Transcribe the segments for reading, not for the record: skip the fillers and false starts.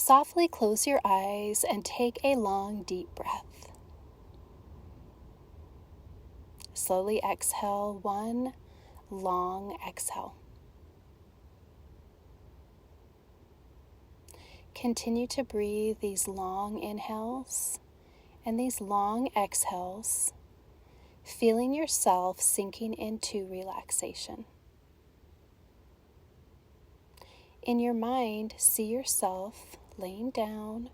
Softly close your eyes and take a long, deep breath. Slowly exhale one long exhale. Continue to breathe these long inhales and these long exhales, feeling yourself sinking into relaxation. In your mind, see yourself laying down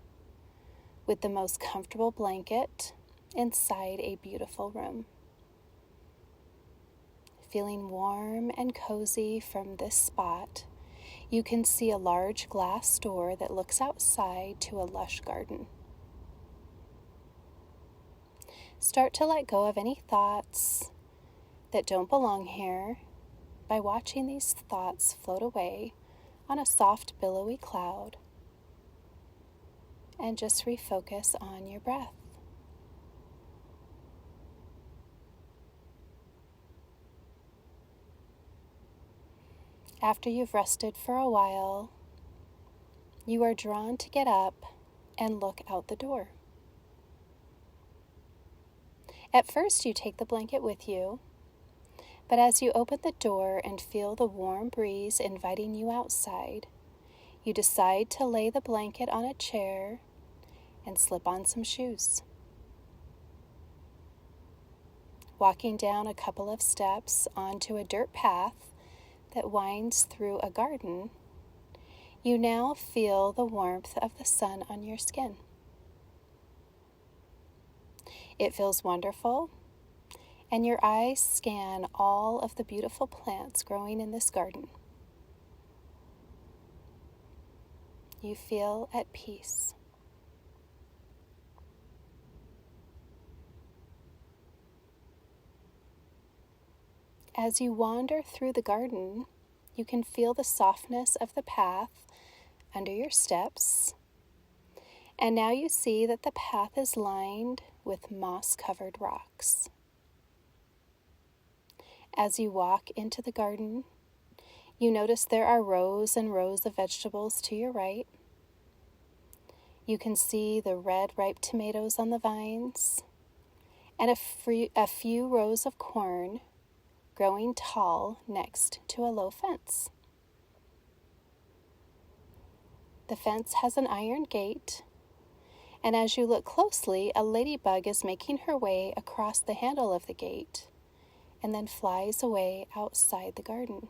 with the most comfortable blanket inside a beautiful room. Feeling warm and cozy from this spot, you can see a large glass door that looks outside to a lush garden. Start to let go of any thoughts that don't belong here by watching these thoughts float away on a soft, billowy cloud, and just refocus on your breath. After you've rested for a while, you are drawn to get up and look out the door. At first, you take the blanket with you, but as you open the door and feel the warm breeze inviting you outside, you decide to lay the blanket on a chair and slip on some shoes. Walking down a couple of steps onto a dirt path that winds through a garden, you now feel the warmth of the sun on your skin. It feels wonderful, and your eyes scan all of the beautiful plants growing in this garden. You feel at peace. As you wander through the garden, you can feel the softness of the path under your steps, and now you see that the path is lined with moss-covered rocks. As you walk into the garden, you notice there are rows and rows of vegetables to your right. You can see the red, ripe tomatoes on the vines, and a few rows of corn growing tall next to a low fence. The fence has an iron gate, and as you look closely, a ladybug is making her way across the handle of the gate and then flies away outside the garden.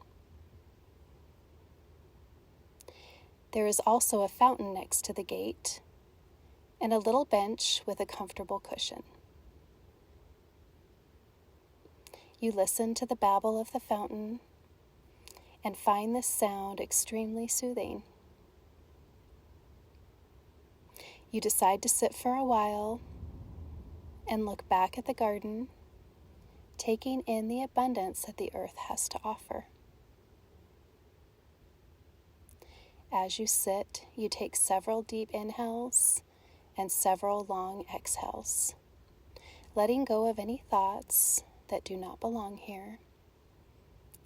There is also a fountain next to the gate and a little bench with a comfortable cushion. You listen to the babble of the fountain and find this sound extremely soothing. You decide to sit for a while and look back at the garden, taking in the abundance that the earth has to offer. As you sit, you take several deep inhales and several long exhales, letting go of any thoughts that do not belong here,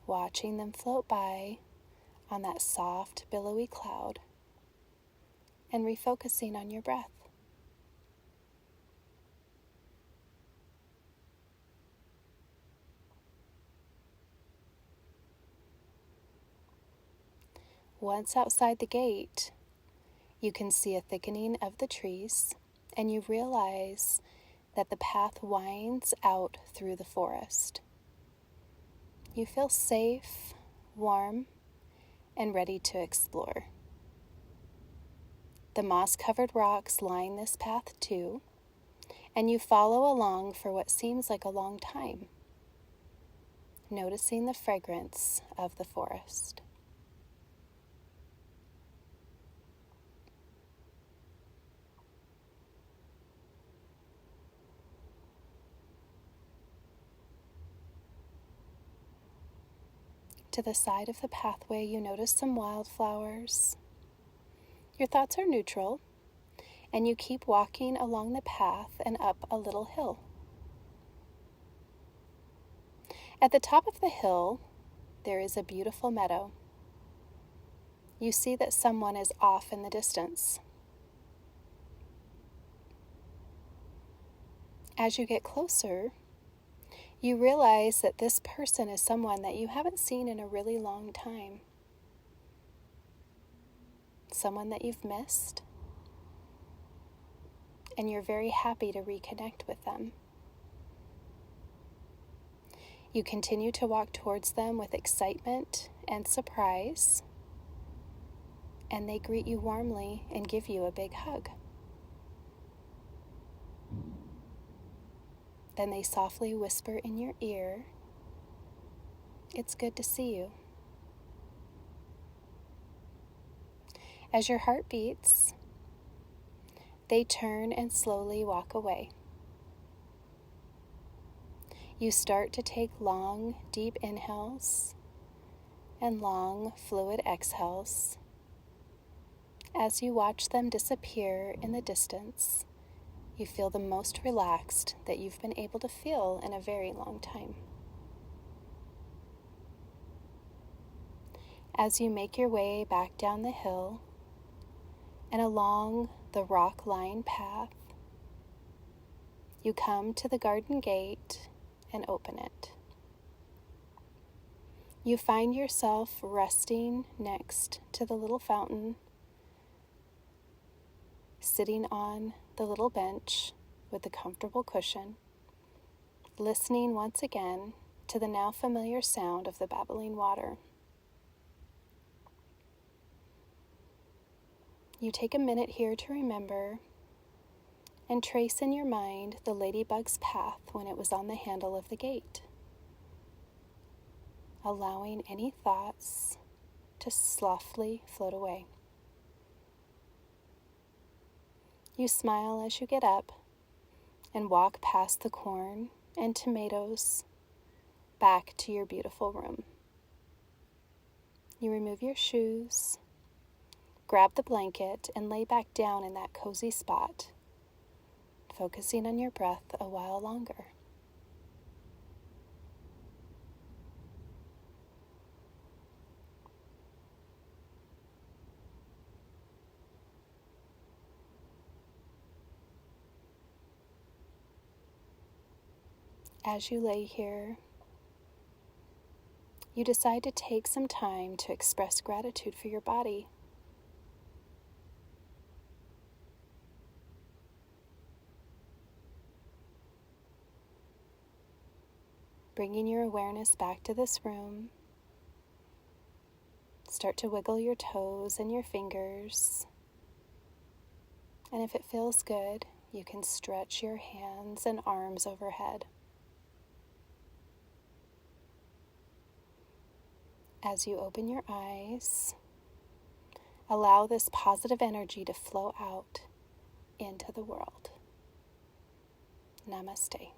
watching them float by on that soft, billowy cloud, and refocusing on your breath. Once outside the gate, you can see a thickening of the trees, and you realize that the path winds out through the forest. You feel safe, warm, and ready to explore. The moss-covered rocks line this path too, and you follow along for what seems like a long time, noticing the fragrance of the forest. To the side of the pathway, you notice some wildflowers. Your thoughts are neutral, and you keep walking along the path and up a little hill. At the top of the hill, there is a beautiful meadow. You see that someone is off in the distance, As you get closer, you realize that this person is someone that you haven't seen in a really long time. Someone that you've missed, and you're very happy to reconnect with them. You continue to walk towards them with excitement and surprise, and they greet you warmly and give you a big hug. Then they softly whisper in your ear, "It's good to see you." As your heart beats, they turn and slowly walk away. You start to take long, deep inhales and long, fluid exhales as you watch them disappear in the distance. You feel the most relaxed that you've been able to feel in a very long time. As you make your way back down the hill and along the rock-lined path, you come to the garden gate and open it. You find yourself resting next to the little fountain, sitting on the little bench with the comfortable cushion, listening once again to the now familiar sound of the babbling water. You take a minute here to remember and trace in your mind the ladybug's path when it was on the handle of the gate, allowing any thoughts to softly float away. You smile as you get up and walk past the corn and tomatoes back to your beautiful room. You remove your shoes, grab the blanket, and lay back down in that cozy spot, focusing on your breath a while longer. As you lay here, you decide to take some time to express gratitude for your body. Bringing your awareness back to this room, start to wiggle your toes and your fingers. And if it feels good, you can stretch your hands and arms overhead. As you open your eyes, allow this positive energy to flow out into the world. Namaste.